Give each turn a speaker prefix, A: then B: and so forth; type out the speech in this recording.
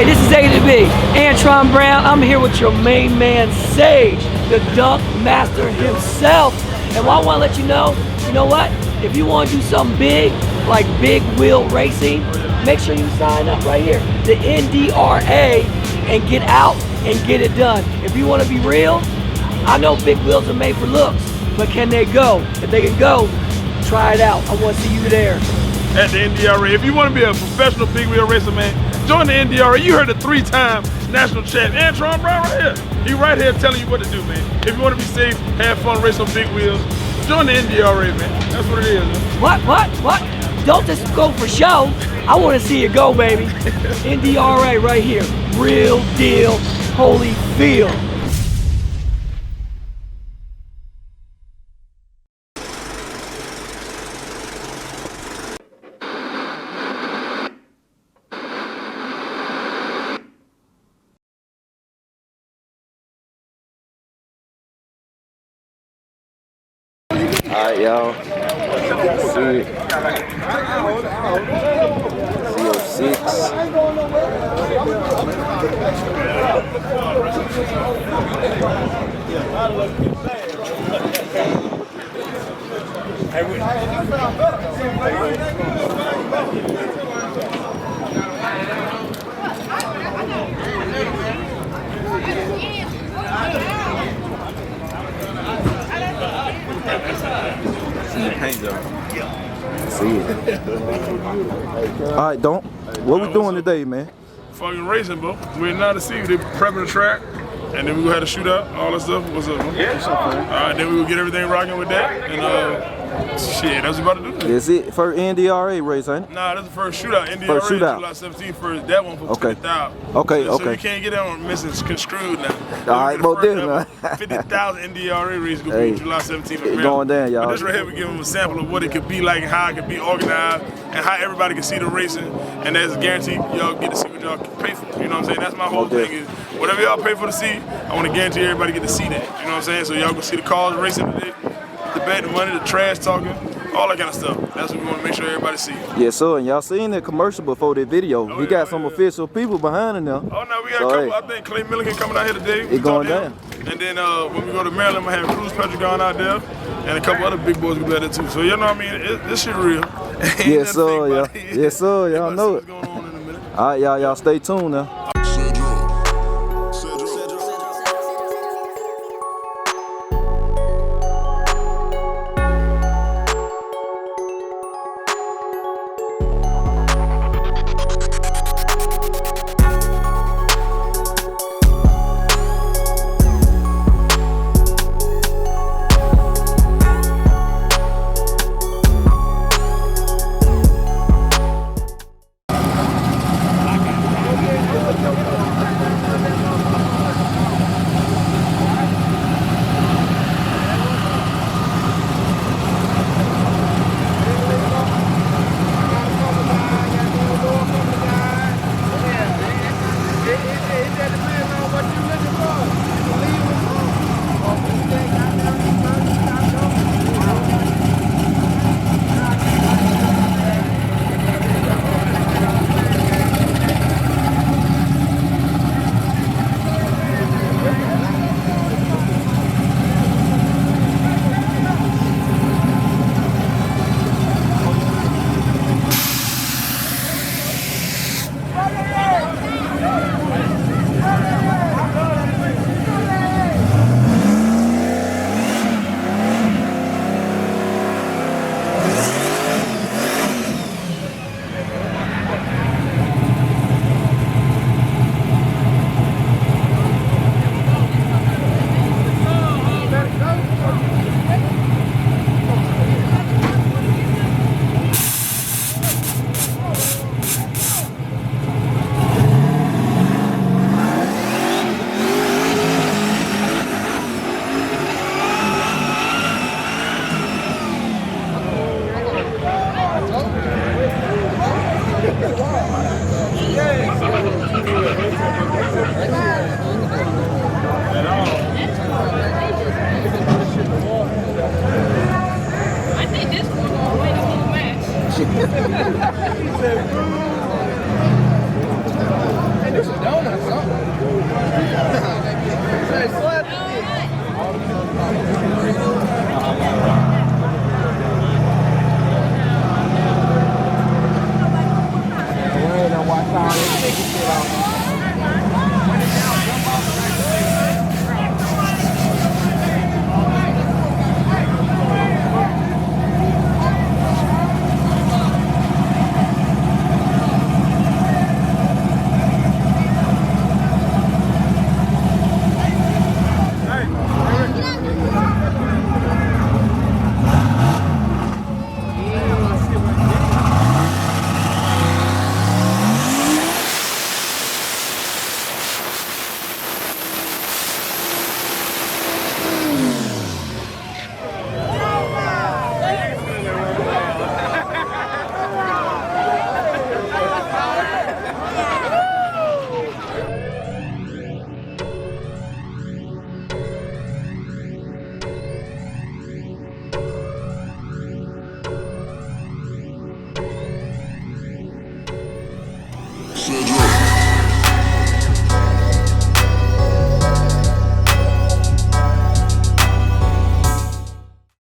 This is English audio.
A: Hey, this is A to B, Antron Brown. I'm here with your main man, Sage, the Donkmaster himself. And I want to let you know what? If you want to do something big, like big wheel racing, make sure you sign up right here, the NDRA, and get out and get it done. If you want to be real, I know big wheels are made for looks, but can they go? If they can go, try it out. I want to see you there.
B: At the NDRA. If you want to be a professional big wheel racer, man, join the NDRA. You heard the 3-time national champ, Antron Brown, right here. He right here telling you what to do, man. If you want to be safe, have fun, race on big wheels, join the NDRA, man. That's what it is, man.
A: What? Don't just go for show. I want to see you go, baby. NDRA right here. Real deal, Holyfield.
C: Alright, y'all. See it. Z06. See it. Alright, Donk. What we doing today, man?
B: Fucking racing, bro. We're in to see they prepping the track, and then we gonna have a shootout, all that stuff. What's up, man? Yeah, alright, then we will get everything rocking with that, and shit, that's what we about to do.
C: Is it for NDRA race, ain't it?
B: Nah, that's the first shootout. NDRA
C: first shootout.
B: July 17th, first. That one for
C: Okay.
B: 50,000.
C: Okay,
B: So
C: okay.
B: you can't get that one misconstrued now.
C: Alright, well then,
B: 50,000 NDRA race gonna be July 17th.
C: It's going down, y'all.
B: But this right here, we give them a sample of what it could be like and how it could be organized and how everybody can see the racing. And that's a guarantee y'all get to see what y'all can pay for. You know what I'm saying? That's my whole thing is whatever y'all pay for to see, I want to guarantee everybody get to see that. You know what I'm saying? So y'all can see the cars racing today, the bet, the money, the trash talking, all that kind of stuff. That's what we want to make sure everybody see.
C: Yes, sir. And y'all seen that commercial before that video. We got some official people behind it now.
B: Oh, no, we got a couple. I think Clay Milligan coming out here today.
C: It's going down.
B: And then when we go to Maryland, we'll have Cruz Petragon out there. And a couple other big boys will be out there too. So you know what I mean? This shit real.
C: Yes, sir, y'all. Yes, sir. Y'all know it.
B: Going on in a minute.
C: All right, y'all stay tuned now. take this shit out.